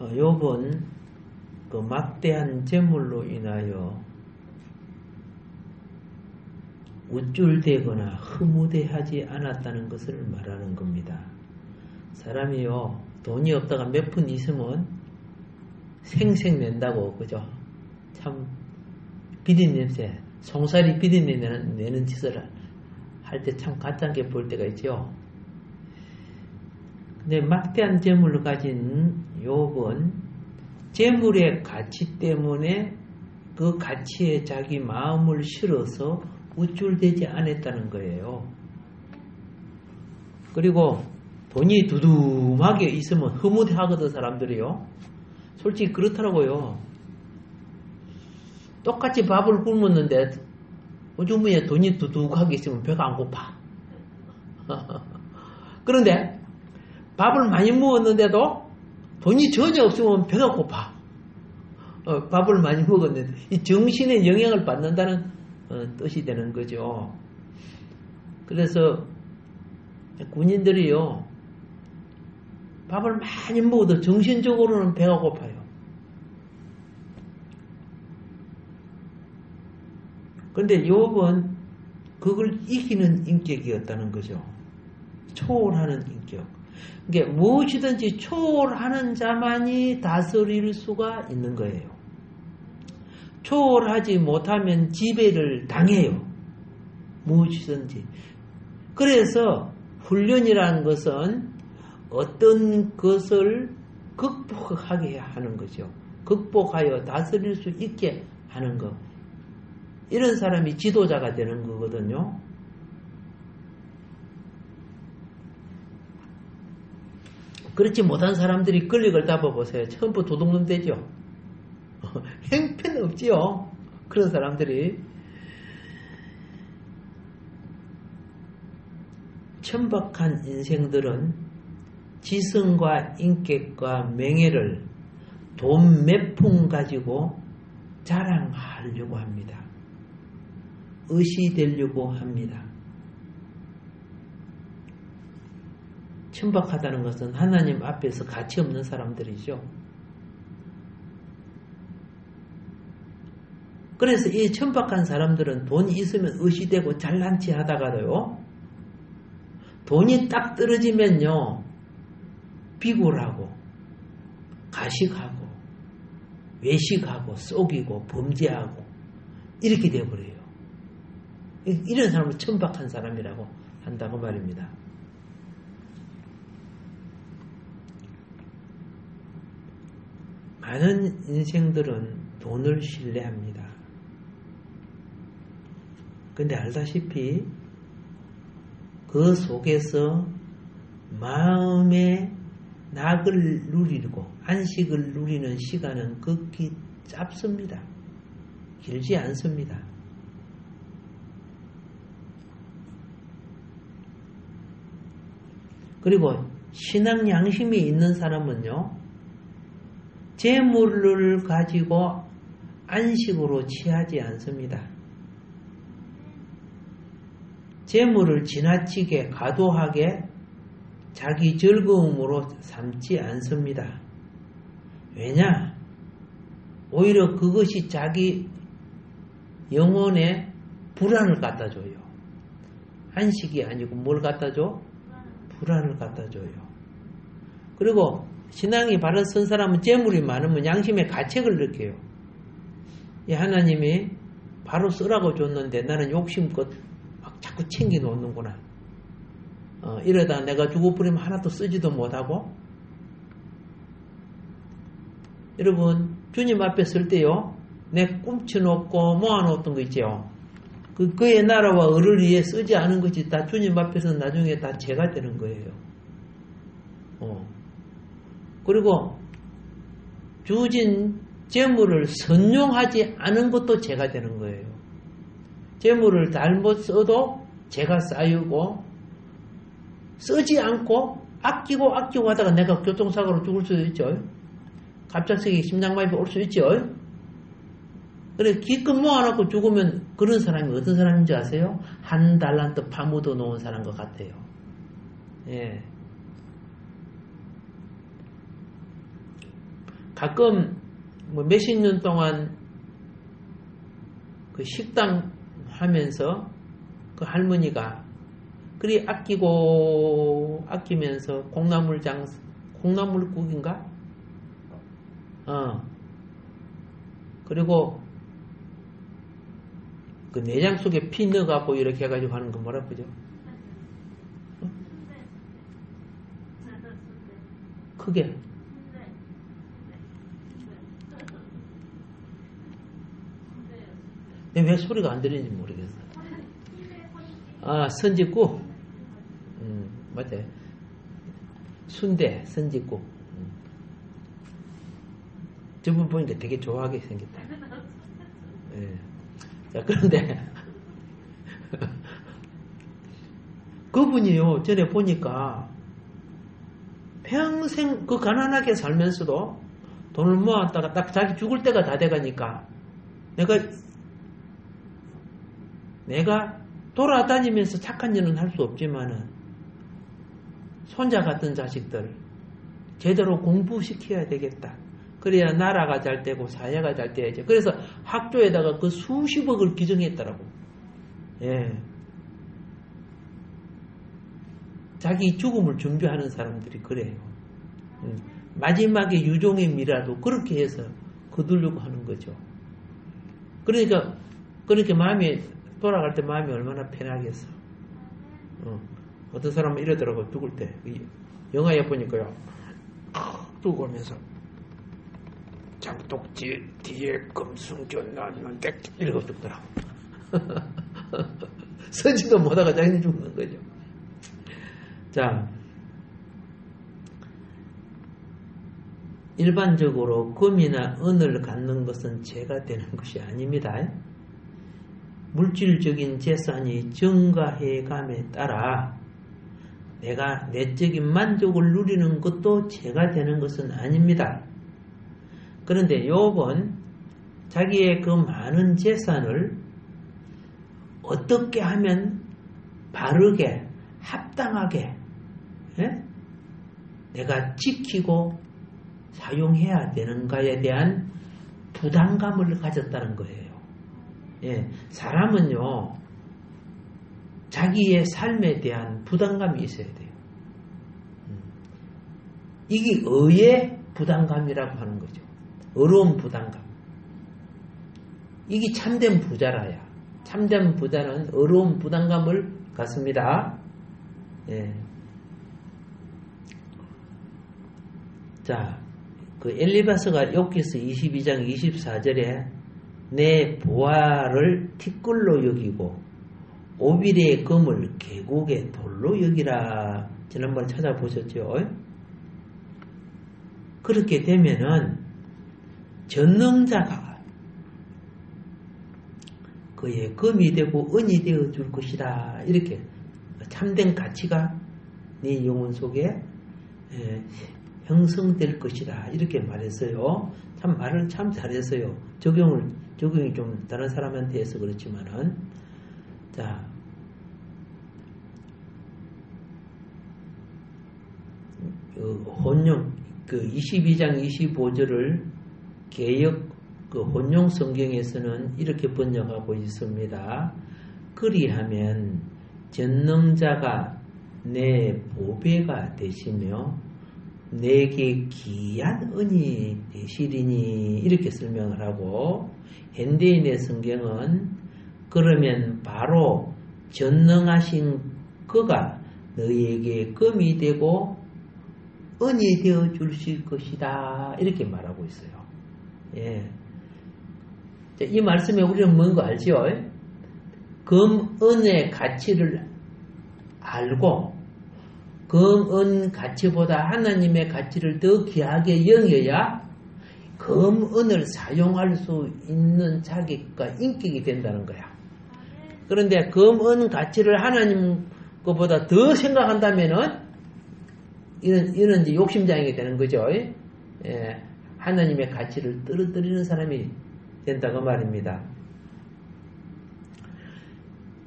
욥은 그 막대한 재물로 인하여 우쭐대거나 흐무대하지 않았다는 것을 말하는 겁니다. 사람이요, 돈이 없다가 몇 푼 있으면 생색 낸다고, 그죠? 참 비린냄새, 송사리 비린내는 내는 짓을 할 때 참 가짜게 볼 때가 있죠. 근데 막대한 재물을 가진 욥은 재물의 가치 때문에 그 가치에 자기 마음을 실어서 우쭐대지 않았다는 거예요. 그리고 돈이 두둠하게 있으면 흐뭇해하거든, 사람들이요. 솔직히 그렇더라고요. 똑같이 밥을 굶었는데 오줌에 돈이 두둑하게 있으면 배가 안 고파. 그런데 밥을 많이 먹었는데도 돈이 전혀 없으면 배가 고파. 밥을 많이 먹었는데 이 정신에 영향을 받는다는 뜻이 되는 거죠. 그래서 군인들이요, 밥을 많이 먹어도 정신적으로는 배가 고파요. 그런데 욥은 그걸 이기는 인격이었다는 거죠. 초월하는 인격. 그러니까 무엇이든지 초월하는 자만이 다스릴 수가 있는 거예요. 초월하지 못하면 지배를 당해요. 무엇이든지. 그래서 훈련이라는 것은 어떤 것을 극복하게 하는 거죠. 극복하여 다스릴 수 있게 하는 것. 이런 사람이 지도자가 되는 거거든요. 그렇지 못한 사람들이 권력을 잡아보세요. 전부 도둑놈 되죠. 형편없지요. 그런 사람들이. 천박한 인생들은 지성과 인격과 명예를 돈 몇 푼 가지고 자랑하려고 합니다. 의시되려고 합니다. 천박하다는 것은 하나님 앞에서 가치 없는 사람들이죠. 그래서 이 천박한 사람들은 돈이 있으면 의시되고 잘난 체 하다가도요, 돈이 딱 떨어지면요, 비굴하고 가식하고 외식하고 속이고 범죄하고 이렇게 되어버려요. 이런 사람을 천박한 사람이라고 한다고 말입니다. 많은 인생들은 돈을 신뢰합니다. 근데 알다시피 그 속에서 마음의 낙을 누리고 안식을 누리는 시간은 극히 짧습니다. 길지 않습니다. 그리고 신앙 양심이 있는 사람은요, 재물을 가지고 안식으로 취하지 않습니다. 재물을 지나치게 과도하게 자기 즐거움으로 삼지 않습니다. 왜냐? 오히려 그것이 자기 영혼에 불안을 갖다 줘요. 안식이 아니고 뭘 갖다 줘? 불안을 갖다 줘요. 그리고 신앙이 바로 선 사람은 재물이 많으면 양심의 가책을 느껴요. 이 하나님이 바로 쓰라고 줬는데 나는 욕심껏 막 자꾸 챙겨 놓는구나. 이러다 내가 죽어버리면 하나도 쓰지도 못하고. 여러분, 주님 앞에 설 때요, 내 꿈쳐놓고 모아놓았던 거 있죠. 그의 나라와 의를 위해 쓰지 않은 것이 다 주님 앞에서 나중에 다 죄가 되는 거예요. 그리고 주진 재물을 선용하지 않은 것도 죄가 되는 거예요. 재물을 잘못 써도 죄가 쌓이고, 쓰지 않고 아끼고 하다가 내가 교통사고로 죽을 수도 있죠. 갑작스레 심장마비 올 수 있죠. 그래 기껏 모아놓고 죽으면 그런 사람이 어떤 사람인지 아세요? 한 달란트 파묻어 놓은 사람과 같아요. 예. 가끔 뭐 몇십 년 동안 그 식당 하면서 그 할머니가 그리 아끼면서 콩나물국인가? 그리고 그 내장 속에 피 넣어갖고 이렇게 해가지고 하는 거 뭐라 그러죠? 크게. 왜 소리가 안 들리는지 모르겠어. 선짓국? 맞아요. 순대, 선짓국. 저분 보니까 되게 좋아하게 생겼다. 예. 자, 그런데, 그분이요, 전에 보니까, 평생 그 가난하게 살면서도 돈을 모았다가 딱 자기 죽을 때가 다 돼가니까, 내가 돌아다니면서 착한 일은 할 수 없지만은 손자 같은 자식들 제대로 공부시켜야 되겠다. 그래야 나라가 잘 되고 사회가 잘 돼야지. 그래서 학교에다가 그 수십억을 기증했더라고. 예. 자기 죽음을 준비하는 사람들이 그래요. 마지막에 유종의 미라도 그렇게 해서 거두려고 하는 거죠. 그러니까 마음이 돌아갈 때 마음이 얼마나 편하겠어. 어떤 사람은 이러더라고, 죽을 때. 영화에 보니까요, 죽으면서 장독지 뒤에 금승전 났는데 이러고 죽더라고. 서지도 못하고 자기는 죽는 거죠. 자, 일반적으로 금이나 은을 갖는 것은 죄가 되는 것이 아닙니다. 물질적인 재산이 증가해감에 따라 내가 내적인 만족을 누리는 것도 죄가 되는 것은 아닙니다. 그런데 욥은 자기의 그 많은 재산을 어떻게 하면 바르게 합당하게 내가 지키고 사용해야 되는가에 대한 부담감을 가졌다는 거예요. 예, 사람은요, 자기의 삶에 대한 부담감이 있어야 돼요. 이게 의의 부담감이라고 하는 거죠. 어려운 부담감. 이게 참된 부자라야. 참된 부자는 어려운 부담감을 갖습니다. 예. 자, 그 엘리바스가 욥기서 22장 24절에 내 보화를 티끌로 여기고 오빌의 금을 계곡의 돌로 여기라. 지난번에 찾아보셨죠? 그렇게 되면은 전능자가 그의 금이 되고 은이 되어 줄 것이다. 이렇게 참된 가치가 네 영혼 속에 형성될 것이다. 이렇게 말했어요. 참 말을 참 잘했어요. 적용이 좀 다른 사람한테 해서 그렇지만은, 자, 혼용, 22장 25절을 개역, 혼용 성경에서는 이렇게 번역하고 있습니다. 그리하면 전능자가 내 보배가 되시며 내게 귀한 은이 되시리니, 이렇게 설명을 하고, 현대인의 성경은 그러면 바로 전능하신 그가 너희에게 금이 되고 은이 되어 주실 것이다. 이렇게 말하고 있어요. 예. 이 말씀에 우리는 뭔가 알죠? 금, 은의 가치를 알고 금, 은 가치보다 하나님의 가치를 더 귀하게 여겨야 금, 은을 사용할 수 있는 자격과 인격이 된다는 거야. 그런데 금, 은 가치를 하나님 것보다 더 생각한다면은 이런 이제 욕심장이 되는 거죠. 예, 하나님의 가치를 떨어뜨리는 사람이 된다고 말입니다.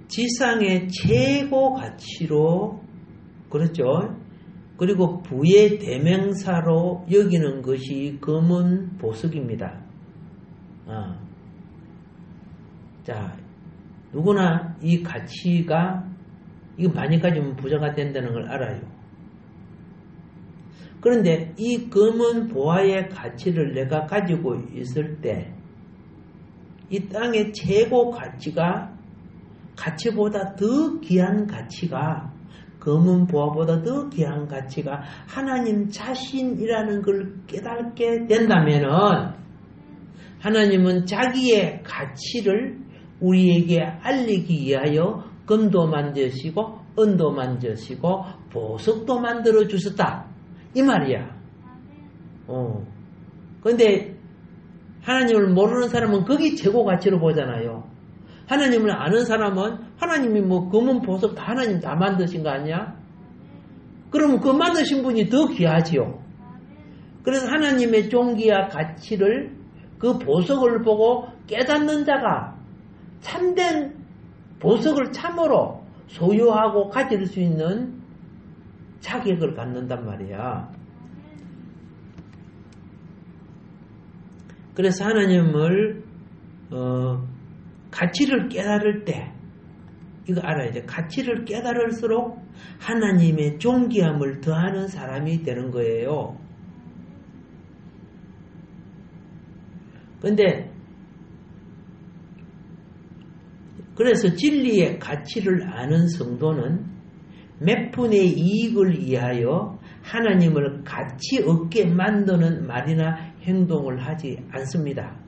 지상의 최고 가치로, 그렇죠? 그리고 부의 대명사로 여기는 것이 검은 보석입니다. 자, 누구나 이 가치가 이거 많이 가지면 부자가 된다는 걸 알아요. 그런데 이 검은 보화의 가치를 내가 가지고 있을 때 이 땅의 최고 가치보다 더 귀한 가치가 검은 보화보다 더 귀한 가치가 하나님 자신이라는 걸 깨닫게 된다면은 하나님은 자기의 가치를 우리에게 알리기 위하여 금도 만드시고 은도 만드시고 보석도 만들어 주셨다 이 말이야. 그런데 하나님을 모르는 사람은 거기 최고 가치로 보잖아요. 하나님을 아는 사람은 하나님이 뭐 검은 보석 다 하나님 다 만드신 거 아니야? 그러면 그 만드신 분이 더 귀하지요. 그래서 하나님의 존귀와 가치를 그 보석을 보고 깨닫는 자가 참된 보석을 참으로 소유하고 가질 수 있는 자격을 갖는단 말이야. 그래서 하나님을 가치를 깨달을 때 이거 알아야 돼. 가치를 깨달을수록 하나님의 존귀함을 더하는 사람이 되는 거예요. 그래서 진리의 가치를 아는 성도는 몇 푼의 이익을 위하여 하나님을 가치 없게 만드는 말이나 행동을 하지 않습니다.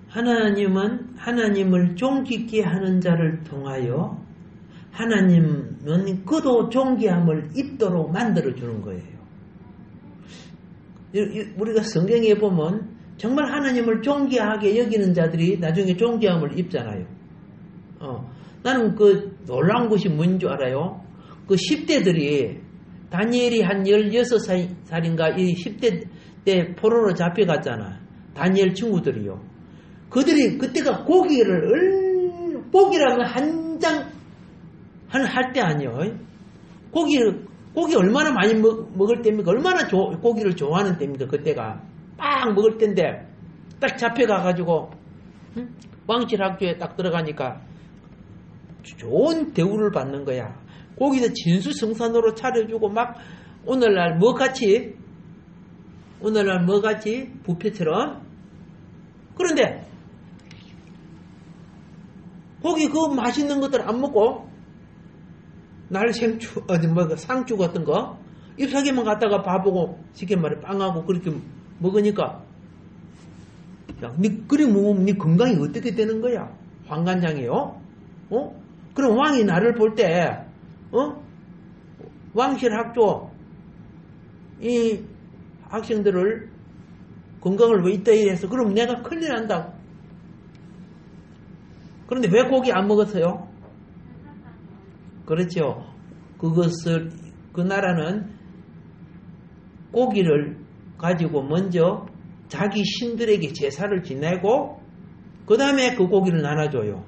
하나님은 하나님을 존귀케 하는 자를 통하여 하나님은 그도 존귀함을 입도록 만들어주는 거예요. 우리가 성경에 보면 정말 하나님을 존귀하게 여기는 자들이 나중에 존귀함을 입잖아요. 나는 그 놀라운 것이 뭔 줄 알아요? 그 10대들이 다니엘이 한 16살인가 이 10대 때 포로로 잡혀갔잖아. 다니엘 친구들이요. 그들이 그때가 고기라면 한 장 할 때 아니요. 고기 얼마나 많이 먹을 때입니까? 얼마나 고기를 좋아하는 때입니까? 그때가 막 먹을 때인데 딱 잡혀가가지고 왕실 학교에 딱 들어가니까 좋은 대우를 받는 거야. 고기도 진수성찬으로 차려주고 막 오늘날 뭐같이 뷔페처럼. 그런데 고기 그 맛있는 것들 안 먹고 날생추 상추 같은 거 잎사귀만 갖다가 밥하고 쉽게 말해 빵하고 그렇게 먹으니까 야, 그리 먹으면 네 건강이 어떻게 되는 거야? 황간장이요? 그럼 왕이 나를 볼 때 왕실 학교 이 학생들을 건강을 왜 이따 이래서 그럼 내가 큰일 난다. 그런데 왜 고기 안 먹었어요? 그렇죠. 그 나라는 고기를 가지고 먼저 자기 신들에게 제사를 지내고 그 다음에 그 고기를 나눠줘요.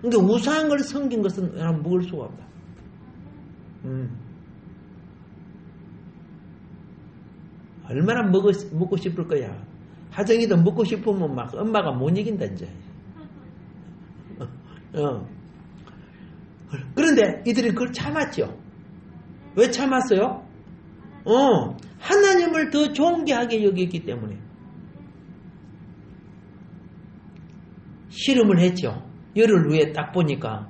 근데 우상한 걸 섬긴 것은 먹을 수가 없다. 얼마나 먹고 싶을 거야. 하정이도 먹고 싶으면 막 엄마가 못 이긴다 이제. 그런데 이들이 그걸 참았죠. 왜 참았어요? 하나님을 더 존귀하게 여겼기 때문에. 씨름을 했죠. 열흘 후에 딱 보니까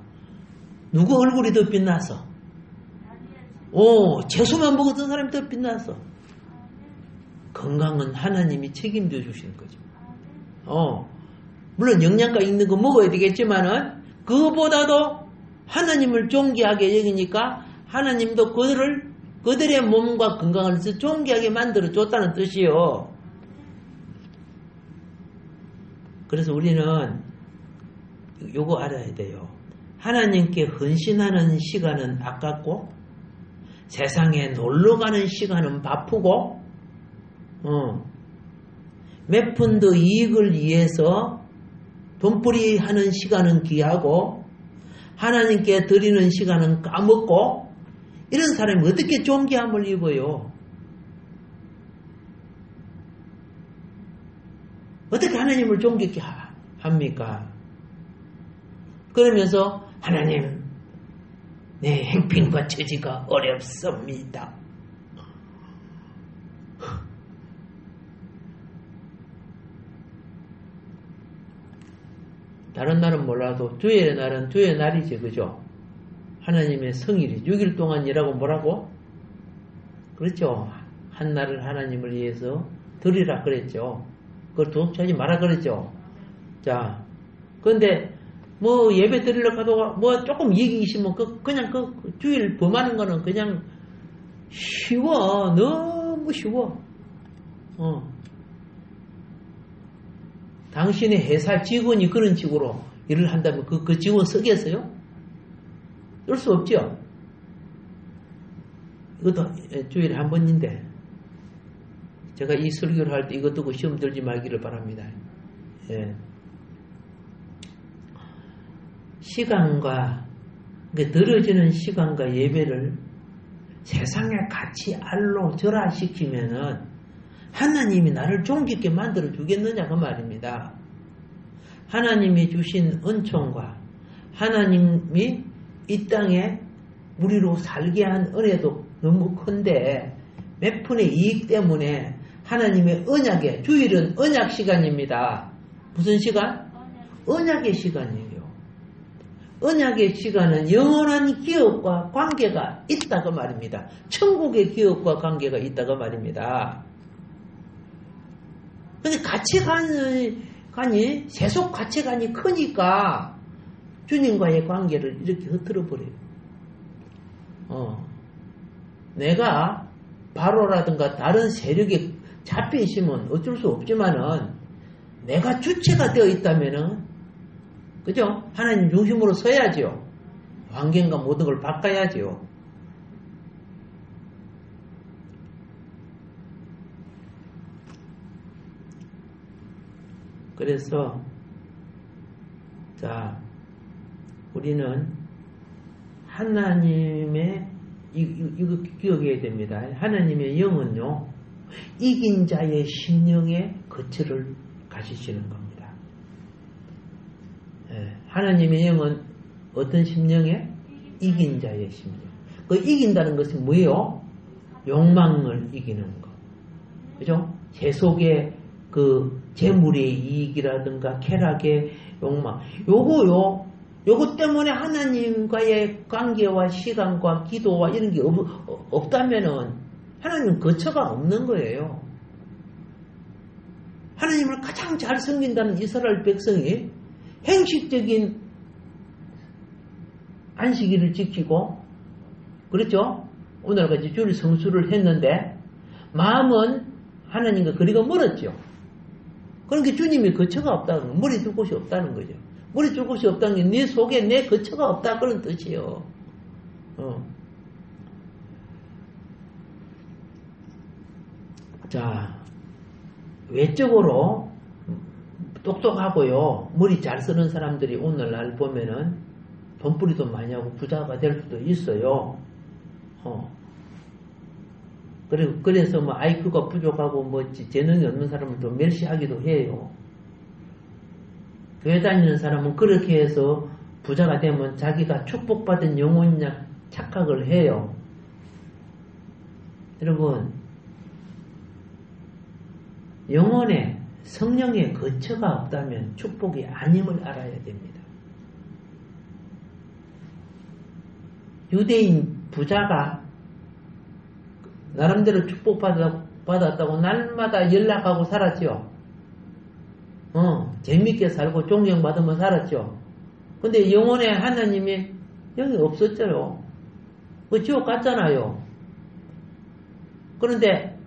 누구 얼굴이 더 빛났어? 채소만 먹었던 사람이 더 빛났어. 건강은 하나님이 책임져 주시는 거죠. 물론 영양가 있는 거 먹어야 되겠지만은 그보다도 하나님을 존귀하게 여기니까 하나님도 그들의 몸과 건강을 존귀하게 만들어 줬다는 뜻이요. 그래서 우리는 요거 알아야 돼요. 하나님께 헌신하는 시간은 아깝고 세상에 놀러가는 시간은 바쁘고 몇 푼 더 이익을 위해서 돈벌이 하는 시간은 귀하고 하나님께 드리는 시간은 까먹고 이런 사람이 어떻게 존귀함을 입어요? 어떻게 하나님을 존귀케 합니까? 그러면서 하나님 내 행편과 처지가 어렵습니다. 다른 날은 몰라도 주의 날은 주의 날이지, 그죠? 하나님의 성일이 6일 동안 일하고 뭐라고? 그렇죠. 한 날을 하나님을 위해서 드리라 그랬죠. 그걸 도둑하지 마라 그랬죠. 자, 그런데 뭐 예배 드리러 가도 뭐 조금 얘기 있으면 그냥 그 주일 범하는 거는 그냥 쉬워. 너무 쉬워. 당신의 회사 직원이 그런 식으로 일을 한다면 그 직원 쓰겠어요? 그럴 수 없죠. 이것도 주일에 한 번인데 제가 이 설교를 할 때 이것 두고 시험 들지 말기를 바랍니다. 예. 시간과 들어지는 시간과 예배를 세상의 가치 알로 절하시키면은 하나님이 나를 존귀하게 만들어 주겠느냐 그 말입니다. 하나님이 주신 은총과 하나님이 이 땅에 우리로 살게 한 은혜도 너무 큰데 몇 푼의 이익 때문에 하나님의 언약의 주일은 언약 시간입니다. 무슨 시간? 언약의 시간이에요. 언약의 시간은 영원한 기업과 관계가 있다고 말입니다. 천국의 기업과 관계가 있다고 말입니다. 근데 가치관이 세속 가치관이 크니까 주님과의 관계를 이렇게 흐트러버려요. 내가 바로라든가 다른 세력에 잡혀 있으면 어쩔 수 없지만은 내가 주체가 되어 있다면은 그죠? 하나님 중심으로 서야죠. 환경과 모든 걸 바꿔야죠. 그래서 자 우리는 하나님의 이거 기억해야 됩니다. 하나님의 영은요 이긴 자의 심령의 거처를 가지시는 겁니다. 예, 하나님의 영은 어떤 심령에? 이긴 자의 심령. 그 이긴다는 것은 뭐예요? 욕망을 이기는 것. 그죠? 세속의 그 재물의 이익이라든가 쾌락의 욕망. 요거 때문에 하나님과의 관계와 시간과 기도와 이런 게 없다면은 하나님 거처가 없는 거예요. 하나님을 가장 잘 섬긴다는 이스라엘 백성이 행식적인 안식일을 지키고 그렇죠? 오늘까지 주일 성수를 했는데 마음은 하나님과 거리가 멀었죠. 그러니까 주님이 거처가 없다는 거예요. 머리 둘 곳이 없다는 거죠. 머리 둘 곳이 없다는 게 네 속에 내 거처가 없다 그런 뜻이에요. 자, 외적으로 똑똑하고요. 머리 잘 쓰는 사람들이 오늘날 보면은 돈벌이도 많이 하고 부자가 될 수도 있어요. 그래서 뭐 IQ가 부족하고 뭐 재능이 없는 사람을 또 멸시하기도 해요. 교회 다니는 사람은 그렇게 해서 부자가 되면 자기가 축복받은 영혼이냐 착각을 해요. 여러분, 영혼에 성령의 거처가 없다면 축복이 아님을 알아야 됩니다. 유대인 부자가 나름대로 축복받았다고 날마다 연락하고 살았죠. 재밌게 살고 존경받으면 살았죠. 근데 영혼에 하나님이 여기 없었죠. 그 지옥 갔잖아요. 그런데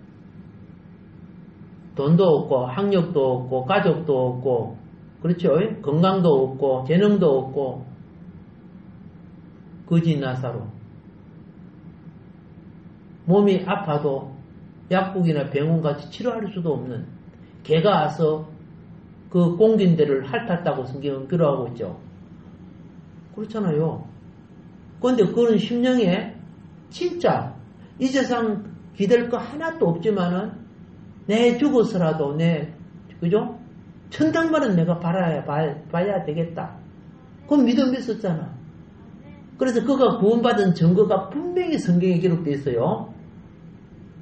돈도 없고 학력도 없고 가족도 없고 그렇죠. 건강도 없고 재능도 없고 거지 나사로 몸이 아파도 약국이나 병원같이 치료할 수도 없는 개가 와서 그 공긴 데를 핥았다고 성경은 기록하고 있죠. 그렇잖아요. 그런데 그거는 심령에 진짜 이 세상 기댈 거 하나도 없지만은 내 죽어서라도 그죠? 천당만은 내가 봐야 되겠다. 그건 믿음이 있었잖아. 그래서 그가 구원받은 증거가 분명히 성경에 기록되어 있어요.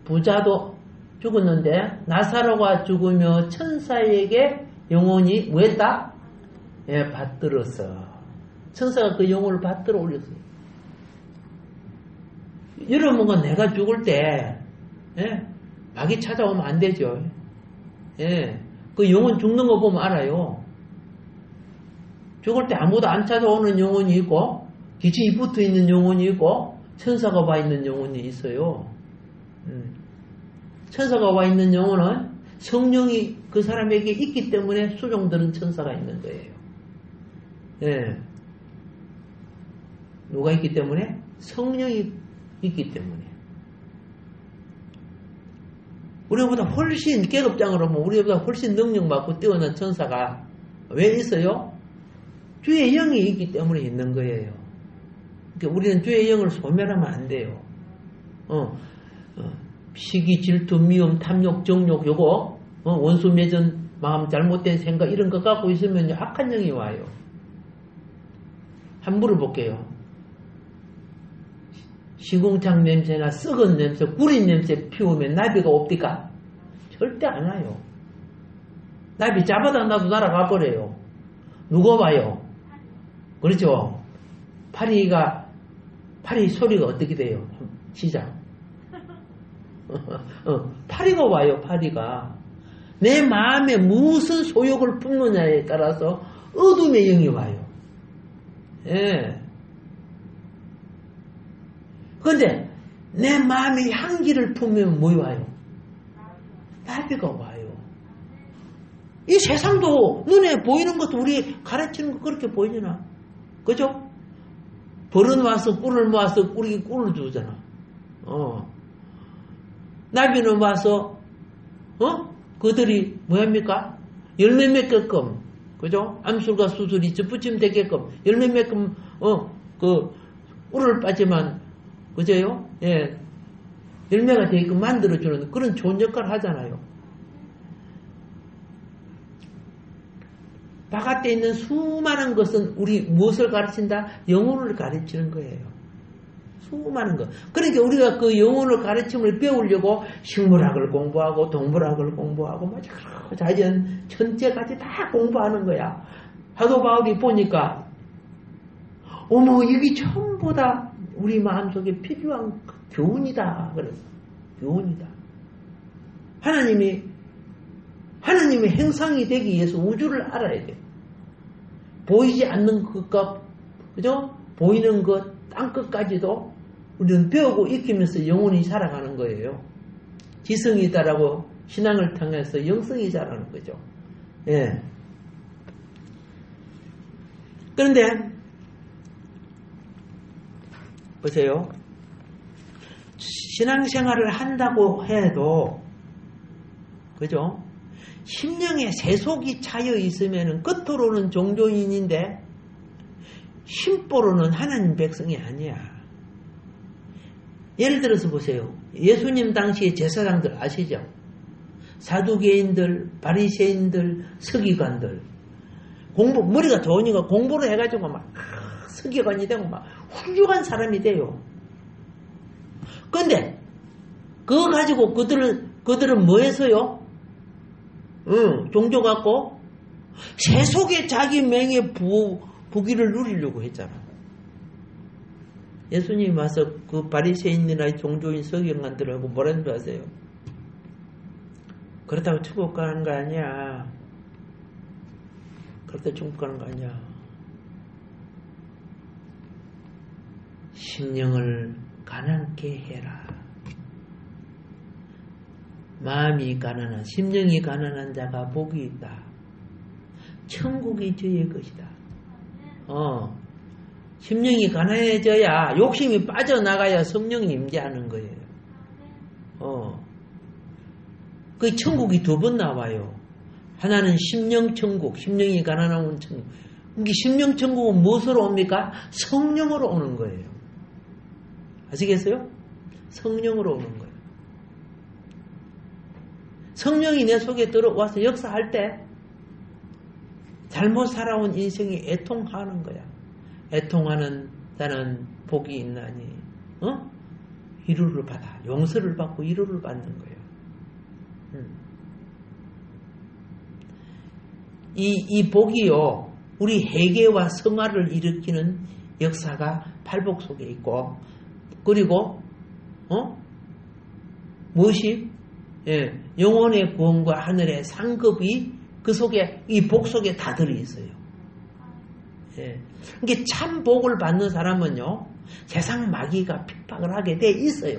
부자도 죽었는데 나사로가 죽으며 천사에게 영혼이 뭐 했다? 예, 받들었어. 천사가 그 영혼을 받들어 올렸어요. 여러분은 내가 죽을 때 마귀 찾아오면 안 되죠. 예, 그 영혼 죽는 거 보면 알아요. 죽을 때 아무도 안 찾아오는 영혼이 있고 기침이 붙어 있는 영혼이 있고 천사가 와 있는 영혼이 있어요. 천사가 와 있는 영혼은 성령이 그 사람에게 있기 때문에 수종들은 천사가 있는 거예요. 예. 누가 있기 때문에? 성령이 있기 때문에. 우리보다 훨씬 계급장으로 보면 우리보다 훨씬 능력 많고 뛰어난 천사가 왜 있어요? 주의 영이 있기 때문에 있는 거예요. 그러니까 우리는 주의 영을 소멸하면 안 돼요. 시기, 질투, 미움, 탐욕, 정욕, 요거 원수 맺은 마음, 잘못된 생각 이런 거 갖고 있으면 악한 영이 와요. 한번 물어볼게요. 시궁창 냄새나 썩은 냄새, 구린 냄새 피우면 나비가 옵니까? 절대 안 와요. 나비 잡아다 놔도 날아가 버려요. 누가 와요? 그렇죠? 파리 소리가 어떻게 돼요? 시작. 파리가 와요, 파리가. 내 마음에 무슨 소욕을 품느냐에 따라서 어둠의 영이 와요. 예. 그런데 내 마음에 향기를 품으면 뭐이 와요? 나비가 와요. 이 세상도 눈에 보이는 것도 우리 가르치는 거 그렇게 보이잖아. 그죠? 벌은 와서 꿀을 모아서 꿀을 주잖아. 나비는 와서 그들이 뭐합니까? 열매 맺게끔, 그죠? 암술과 수술이 접붙임 되게끔 열매 맺게끔 그 꿀을 빠지만 그죠요? 예, 열매가 되게끔 만들어주는 그런 좋은 역할을 하잖아요. 바깥에 있는 수많은 것은 우리 무엇을 가르친다? 영혼을 가르치는 거예요. 수많은 것. 그러니까 우리가 그 영혼을 가르침을 배우려고 식물학을 공부하고 동물학을 공부하고 뭐 자연 천체까지 다 공부하는 거야. 사도 바울이 보니까 어머 이게 전부 다 우리 마음속에 필요한 교훈이다. 그래서 교훈이다. 하나님의 행상이 되기 위해서 우주를 알아야 돼. 보이지 않는 것과 그죠? 보이는 것 땅 끝까지도 우리는 배우고 익히면서 영혼이 살아가는 거예요. 지성이다라고 신앙을 통해서 영성이 자라는 거죠. 예. 그런데 보세요. 신앙생활을 한다고 해도 그죠? 심령에 세속이 차여 있으면 겉으로는 종교인인데 심보로는 하나님 백성이 아니야. 예를 들어서 보세요. 예수님 당시의 제사장들 아시죠? 사두개인들, 바리새인들, 서기관들 머리가 좋으니까 공부를 해가지고 막 서기관이 되고 막 훌륭한 사람이 돼요. 그런데 그거 가지고 그들은 뭐 했어요? 종교 갖고 세속의 자기 명예 부귀를 누리려고 했잖아. 예수님이 와서 그 바리새인이나 종교인 서기관들하고 뭐라는 줄 아세요? 그렇다고 천국 가는 거 아니야. 그렇다고 천국 가는 거 아니야. 심령을 가난케 해라. 마음이 가난한, 심령이 가난한 자가 복이 있다. 천국이 저의 것이다. 심령이 가난해져야 욕심이 빠져나가야 성령이 임재하는 거예요. 그 천국이 두 번 나와요. 하나는 심령천국, 심령이 가난한 천국. 이게 심령천국은 무엇으로 옵니까? 성령으로 오는 거예요. 아시겠어요? 성령으로 오는 거예요. 성령이 내 속에 들어와서 역사할 때 잘못 살아온 인생이 애통하는 거야. 애통하는 자는 복이 있나니 위로를 받아. 용서를 받고 위로를 받는 거예요. 이 복이요, 우리 회개와 성화를 일으키는 역사가 팔복 속에 있고, 그리고 무엇이? 예, 영혼의 구원과 하늘의 상급이 그 속에, 이 복 속에 다 들어있어요. 예. 이게 참 복을 받는 사람은요, 세상 마귀가 핍박을 하게 돼 있어요.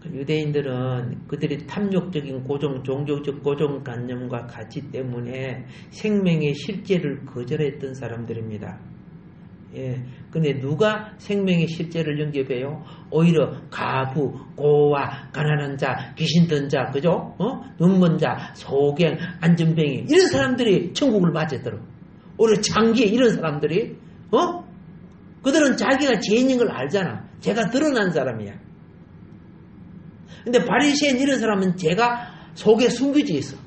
유대인들은 그들이 탐욕적인 종교적 고정관념과 가치 때문에 생명의 실제를 거절했던 사람들입니다. 예. 근데 누가 생명의 실제를 영접해요? 오히려 가부, 고아, 가난한 자, 귀신 든 자, 그죠? 눈먼 자, 소경, 안전뱅이, 이런 사람들이 천국을 맞이들어. 오히려 장기, 이런 사람들이, 그들은 자기가 죄인인 걸 알잖아. 죄가 드러난 사람이야. 근데 바리새인 이런 사람은 죄가 속에 숨겨져 있어.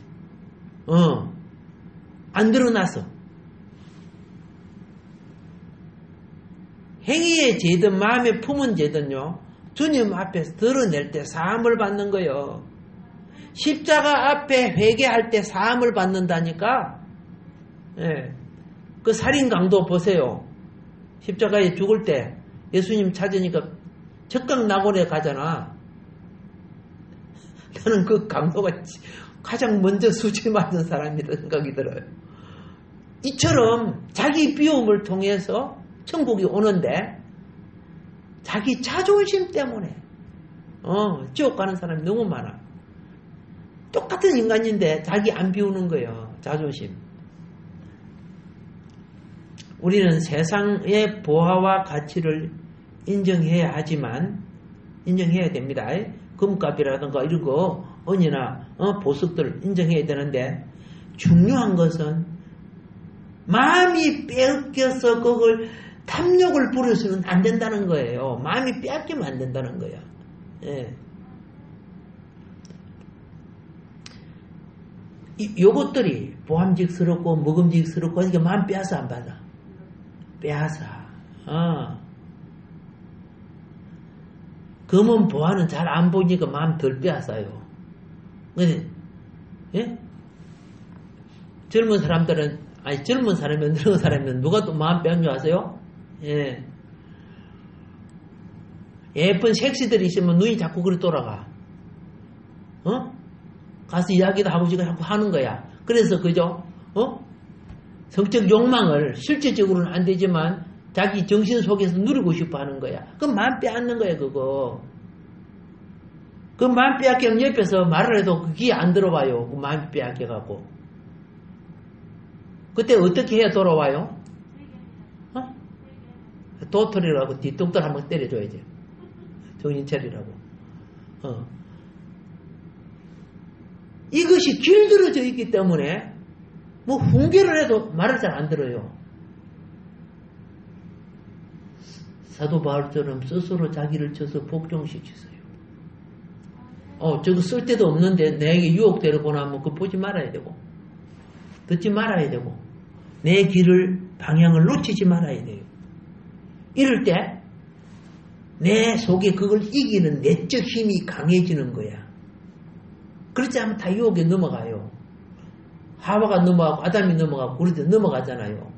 안 드러났어. 행위의 죄든 마음에 품은 죄든요, 주님 앞에서 드러낼 때 사함을 받는 거예요. 십자가 앞에 회개할 때 사함을 받는다니까. 예. 그 살인 강도 보세요. 십자가에 죽을 때 예수님 찾으니까 적강낙원에 가잖아. 나는 그 강도가 가장 먼저 수치 맞은 사람이라 생각이 들어요. 이처럼 자기 비움을 통해서 천국이 오는데 자기 자존심 때문에 지옥 가는 사람이 너무 많아. 똑같은 인간인데 자기 안 비우는 거예요. 자존심. 우리는 세상의 보화와 가치를 인정해야 하지만, 인정해야 됩니다. 금값이라든가 이런 거, 은이나 보석들 인정해야 되는데, 중요한 것은 마음이 빼앗겨서 그걸 탐욕을 부려서는 안 된다는 거예요. 마음이 빼앗기면 안 된다는 거예요. 예. 요것들이 보암직스럽고 먹음직스럽고 이게 마음 빼앗아 안 받아? 빼앗아. 금은 보화는 잘 안 보니까 마음 덜 빼앗아요. 근데 예? 젊은 사람들은, 아니 젊은 사람이면 늙은 사람이면 누가 또 마음 빼앗는 줄 아세요? 예. 예쁜 섹시들이 있으면 눈이 자꾸 그리 돌아가. 가서 이야기도 하고 자꾸 하는 거야. 그래서 그죠? 성적 욕망을 실질적으로는 안 되지만 자기 정신 속에서 누리고 싶어 하는 거야. 그럼 마음 빼앗는 거야, 그거. 그 마음 빼앗기면 옆에서 말을 해도 그 귀에 안 들어와요. 그 마음 빼앗겨갖고. 그때 어떻게 해야 돌아와요? 도토리라고 뒤통수를 한번 때려줘야지. 정신 차리라고. 이것이 길들어져 있기 때문에 뭐 훈계를 해도 말을 잘 안 들어요. 사도 바울처럼 스스로 자기를 쳐서 복종시키세요. 저거 쓸데도 없는데 내게 유혹되고 나면 그거 보지 말아야 되고, 듣지 말아야 되고, 내 길을, 방향을 놓치지 말아야 돼요. 이럴 때 내 속에 그걸 이기는 내적 힘이 강해지는 거야. 그렇지 않으면 다 유혹에 넘어가요. 하와가 넘어가고 아담이 넘어가고 우리도 넘어가잖아요.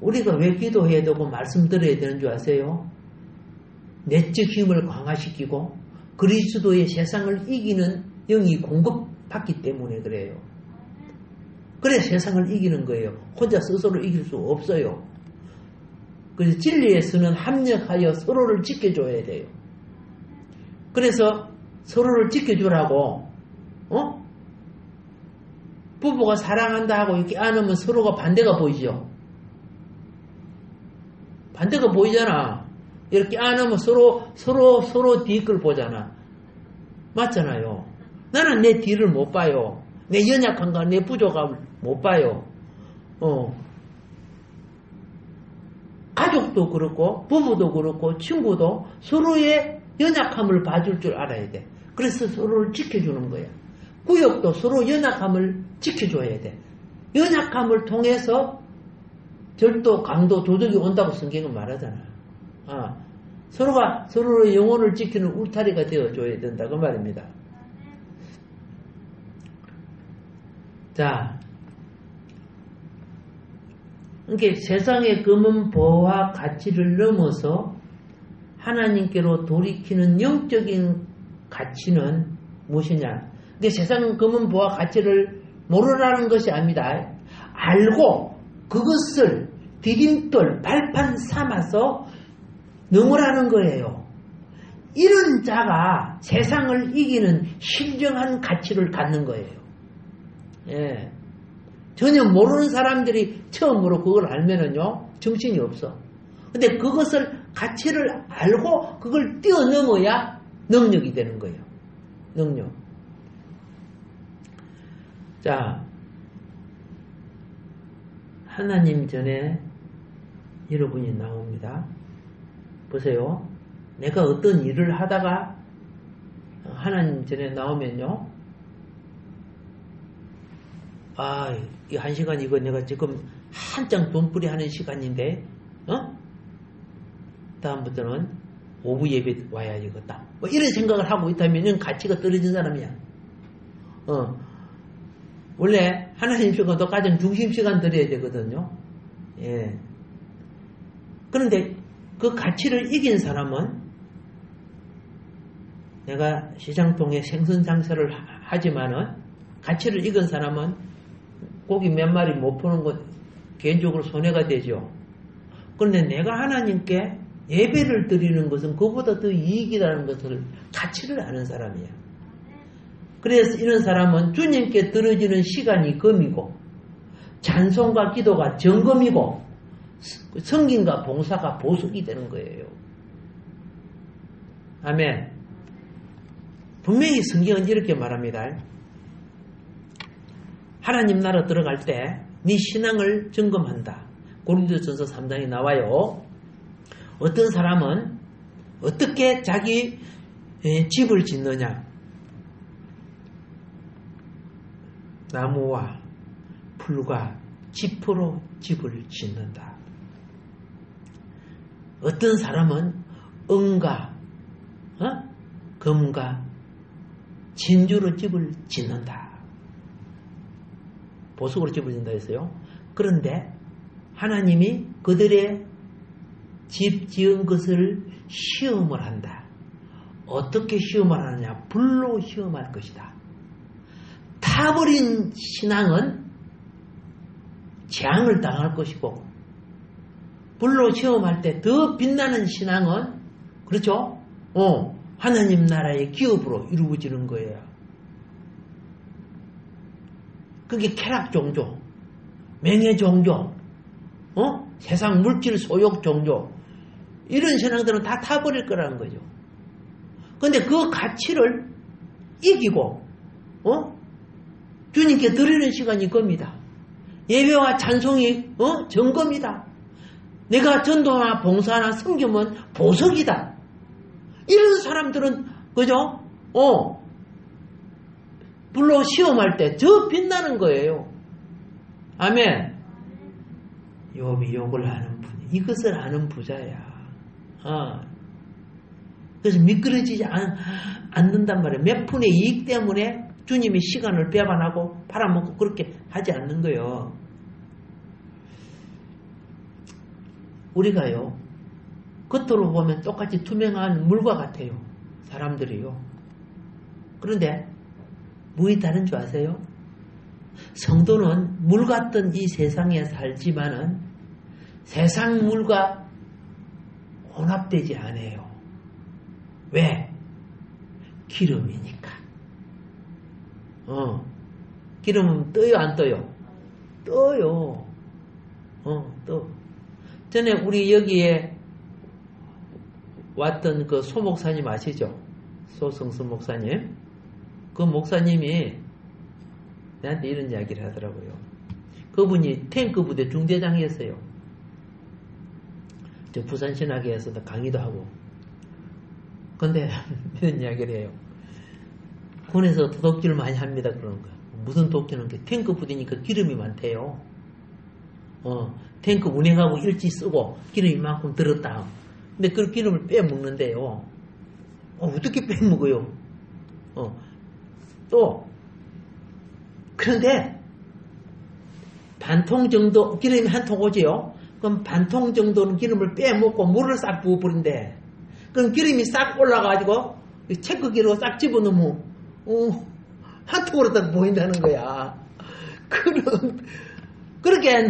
우리가 왜 기도해야 되고 말씀 들어야 되는 줄 아세요? 내적 힘을 강화시키고 그리스도의 세상을 이기는 영이 공급받기 때문에 그래요. 그래 세상을 이기는 거예요. 혼자 스스로 이길 수 없어요. 그래서 진리에서는 합력하여 서로를 지켜줘야 돼요. 그래서 서로를 지켜주라고 부부가 사랑한다 하고 이렇게 안으면 서로가 반대가 보이죠. 반대가 보이잖아. 이렇게 안 하면 서로 뒤걸 보잖아. 맞잖아요. 나는 내 뒤를 못 봐요. 내 연약함과 내 부족함을 못 봐요. 가족도 그렇고 부부도 그렇고 친구도 서로의 연약함을 봐줄 줄 알아야 돼. 그래서 서로를 지켜주는 거야. 구역도 서로 연약함을 지켜줘야 돼. 연약함을 통해서 절도, 강도, 도덕이 온다고 성경은 말하잖아. 서로가 서로의 영혼을 지키는 울타리가 되어줘야 된다. 그 말입니다. 자, 이렇게 세상의 금은 보호와 가치를 넘어서 하나님께로 돌이키는 영적인 가치는 무엇이냐? 근데 세상 금은 보호와 가치를 모르라는 것이 아닙니다. 알고 그것을 디딤돌, 발판 삼아서 넘으라는 거예요. 이런 자가 세상을 이기는 신령한 가치를 갖는 거예요. 예. 전혀 모르는 사람들이 처음으로 그걸 알면은요, 정신이 없어. 근데 그것을, 가치를 알고 그걸 뛰어넘어야 능력이 되는 거예요. 능력. 자, 하나님 전에 여러분이 나옵니다. 보세요. 내가 어떤 일을 하다가 하나님 전에 나오면요. 이 1시간 이거 내가 지금 한창 돈벌이 하는 시간인데, 다음부터는 오후 예배 와야 되겠다. 뭐 이런 생각을 하고 있다면 가치가 떨어진 사람이야. 원래 하나님 시간도 가장 중심 시간 드려야 되거든요. 예. 그런데 그 가치를 이긴 사람은 내가 시장통에 생선 장사를 하지만은 가치를 이긴 사람은 고기 몇 마리 못 푸는 것 개인적으로 손해가 되죠. 그런데 내가 하나님께 예배를 드리는 것은 그보다 더 이익이라는 것을 가치를 아는 사람이야. 그래서 이런 사람은 주님께 드려지는 시간이 금이고 찬송과 기도가 정금이고 성김과 봉사가 보석이 되는 거예요. 아멘. 분명히 성경은 이렇게 말합니다. 하나님 나라 들어갈 때 네 신앙을 점검한다. 고린도전서 3장에 나와요. 어떤 사람은 어떻게 자기 집을 짓느냐. 나무와 풀과 지퍼로 집을 짓는다. 어떤 사람은 은과 금과 진주로 집을 짓는다. 보석으로 집을 짓는다 했어요. 그런데 하나님이 그들의 집 지은 것을 시험을 한다. 어떻게 시험을 하느냐? 불로 시험할 것이다. 타버린 신앙은 재앙을 당할 것이고 불로 시험할 때 더 빛나는 신앙은 그렇죠? 하나님 나라의 기업으로 이루어지는 거예요. 그게 쾌락 종교, 명예 종교, 세상 물질 소욕 종교 이런 신앙들은 다 타버릴 거라는 거죠. 그런데 그 가치를 이기고 주님께 드리는 시간이 겁니다. 예배와 찬송이 정금이다. 내가 전도나 봉사나 섬기면 보석이다. 이런 사람들은 그죠? 불로 시험할 때 저 빛나는 거예요. 아멘. 욥이 욕을 하는 분이 이것을 아는 부자야. 그래서 미끄러지지 않는단 말이에요. 몇 푼의 이익 때문에 주님이 시간을 배반하고 팔아먹고 그렇게 하지 않는 거예요. 우리가요, 겉으로 보면 똑같이 투명한 물과 같아요. 사람들이요. 그런데 무엇이 다른 줄 아세요? 성도는 물 같던 이 세상에 살지만은 세상 물과 혼합되지 않아요. 왜? 기름이니까. 기름은 떠요, 안 떠요? 떠요. 떠. 전에 우리 여기에 왔던 그 소 목사님 아시죠? 소성수 목사님. 그 목사님이 나한테 이런 이야기를 하더라고요. 그분이 탱크 부대 중대장이었어요. 저 부산신학회에서도 강의도 하고. 근데 이런 이야기를 해요. 군에서 도둑질 많이 합니다. 그러는 거야. 무슨 도둑질은 게 탱크 부대니까 기름이 많대요. 탱크 운행하고 일지 쓰고 기름이 이만큼 들었다. 근데 그 기름을 빼먹는데요. 어떻게 빼먹어요? 또 그런데 반통 정도 기름이 한 통 오지요. 그럼 반통 정도는 기름을 빼먹고 물을 싹 부어버린대. 그럼 기름이 싹 올라가지고 체크기로 싹 집어넣으면 한 통으로 딱 보인다는 거야. 그렇게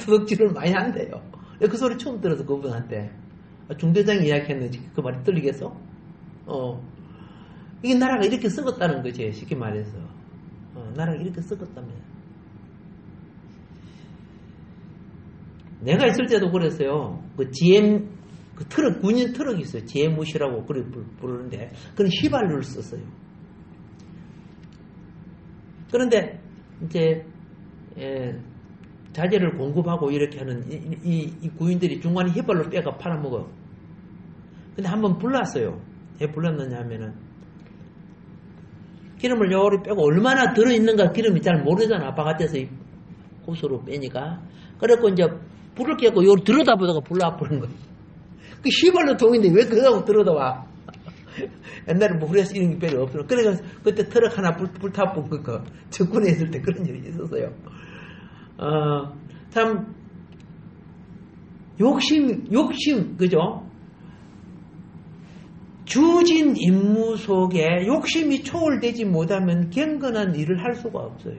도둑질을 많이 한대요. 그 소리 처음 들어서 그분한테 중대장이 이야기했는지 그 말이 들리겠어? 이게 나라가 이렇게 썩었다는 거지, 쉽게 말해서. 나라가 이렇게 썩었다며. 내가 있을 때도 그랬어요. 그 GM, 그 트럭, 군인 트럭이 있어요. GMUC라고 그래 부르는데, 그건 휘발유를 썼어요. 그런데, 이제, 자재를 공급하고 이렇게 하는 이 군인들이 중간에 휘발유 빼가 팔아먹어. 근데 한번 불났어요. 왜 불났느냐 하면은, 기름을 요리 빼고 얼마나 들어있는가 기름이 잘 모르잖아. 바깥에서 호수로 빼니까. 그래갖고 이제 불을 켜고 요리 들여다보다가 불 나버린 거야. 그 휘발유 통인데 왜 그거하고 들여다봐? 옛날에 뭐 그래서 이런 게 별로 없어. 그래서 그때 트럭 하나 불타본 거, 적군에 있을 때 그런 일이 있었어요. 참, 욕심, 그죠? 주어진 임무 속에 욕심이 초월되지 못하면 경건한 일을 할 수가 없어요.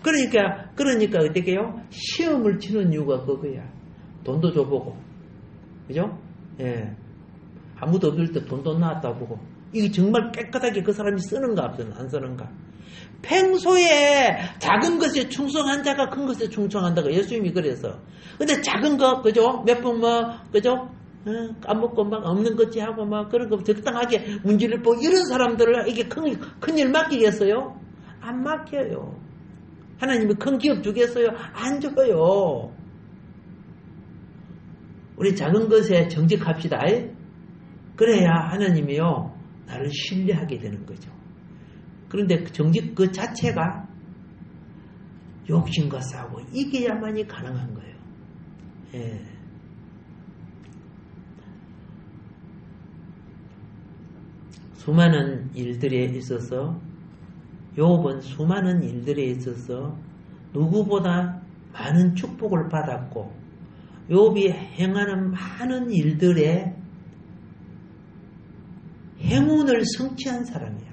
그러니까 어떻게 해요? 시험을 치는 이유가 그거야. 돈도 줘보고. 그죠? 예. 아무도 없을 때 돈도 나왔다 보고. 이게 정말 깨끗하게 그 사람이 쓰는가 안 쓰는가. 평소에 작은 것에 충성한 자가 큰 것에 충성한다고 예수님이 그래서. 근데 작은 것, 그죠? 몇 번 그죠? 까먹고 막 없는 것지 하고 막 그런 거 적당하게 문제를 보고 이런 사람들을 이게 큰일 맡기겠어요? 안 맡겨요. 하나님이 큰 기업 주겠어요? 안 줘요. 우리 작은 것에 정직합시다. 그래야 하나님이요 나를 신뢰하게 되는 거죠. 그런데 정직 그 자체가 욕심과 싸우고 이겨야만이 가능한 거예요. 예. 수많은 일들에 있어서 욥은 수많은 일들에 있어서 누구보다 많은 축복을 받았고 욥이 행하는 많은 일들에 행운을 성취한 사람이야.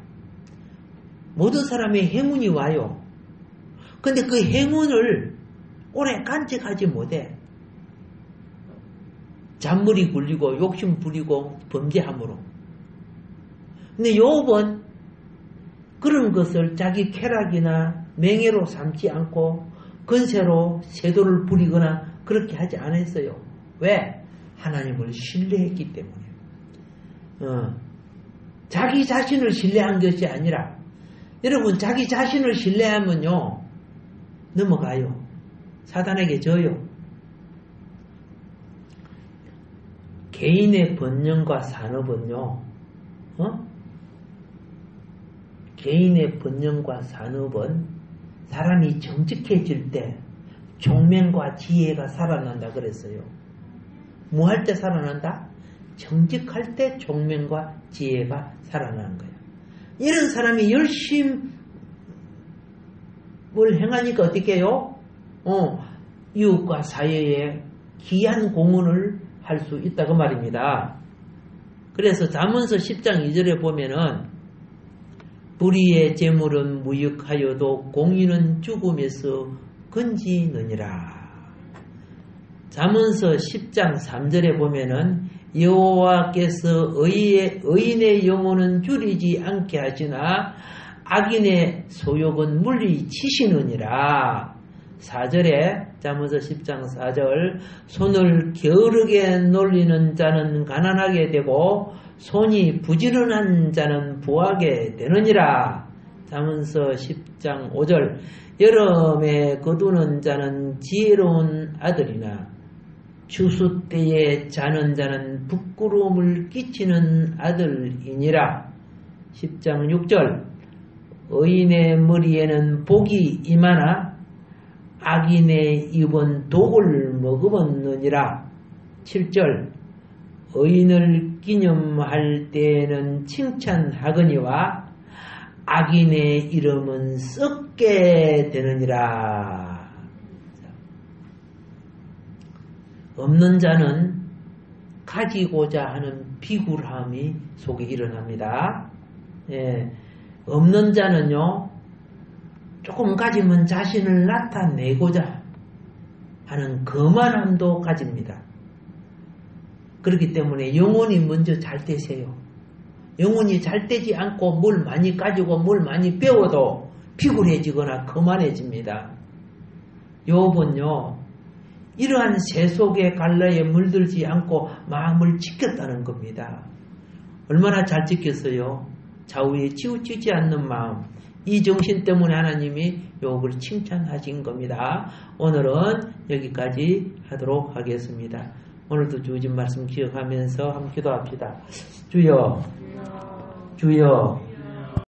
모든 사람의 행운이 와요. 근데 그 행운을 오래 간직하지 못해. 잔머리 굴리고 욕심 부리고 범죄함으로. 근데 욥은 그런 것을 자기 쾌락이나 명예로 삼지 않고 건세로 세도를 부리거나 그렇게 하지 않았어요. 왜? 하나님을 신뢰했기 때문에. 자기 자신을 신뢰한 것이 아니라 여러분 자기 자신을 신뢰하면요 넘어가요. 사단에게 져요. 개인의 번영과 산업은요 개인의 번영과 산업은 사람이 정직해질 때 총명과 지혜가 살아난다 그랬어요. 뭐 할 때 살아난다? 정직할 때 총명과 지혜가 살아나는 거야. 이런 사람이 열심을 행하니까 어떻게 해요? 이웃과 사회에 귀한 공헌을 할 수 있다고 말입니다. 그래서 잠언서 10장 2절에 보면은 불의의 재물은 무익하여도 공의는 죽음에서 건지느니라. 잠언서 10장 3절에 보면은 여호와께서 의인의 영혼은 줄이지 않게 하시나 악인의 소욕은 물리치시느니라. 4절에 잠언서 10장 4절 손을 게으르게 놀리는 자는 가난하게 되고 손이 부지런한 자는 부하게 되느니라. 잠언서 10장 5절 여름에 거두는 자는 지혜로운 아들이나 추수 때에 자는 자는 부끄러움을 끼치는 아들이니라. 10장 6절 의인의 머리에는 복이 임하나 악인의 입은 독을 머금었느니라. 7절 의인을 기념할 때에는 칭찬하거니와 악인의 이름은 썩게 되느니라. 없는 자는 가지고자 하는 비굴함이 속에 일어납니다. 예, 없는 자는요, 조금 가지면 자신을 나타내고자 하는 거만함도 가집니다. 그렇기 때문에 영혼이 먼저 잘 되세요. 영혼이 잘 되지 않고 뭘 많이 가지고 뭘 많이 배워도 비굴해지거나 거만해집니다. 욥은요, 이러한 세속의 갈라에 물들지 않고 마음을 지켰다는 겁니다. 얼마나 잘 지켰어요? 좌우에 치우치지 않는 마음. 이 정신 때문에 하나님이 욥을 칭찬하신 겁니다. 오늘은 여기까지 하도록 하겠습니다. 오늘도 주어진 말씀 기억하면서 함께 기도합시다. 주여, 주여,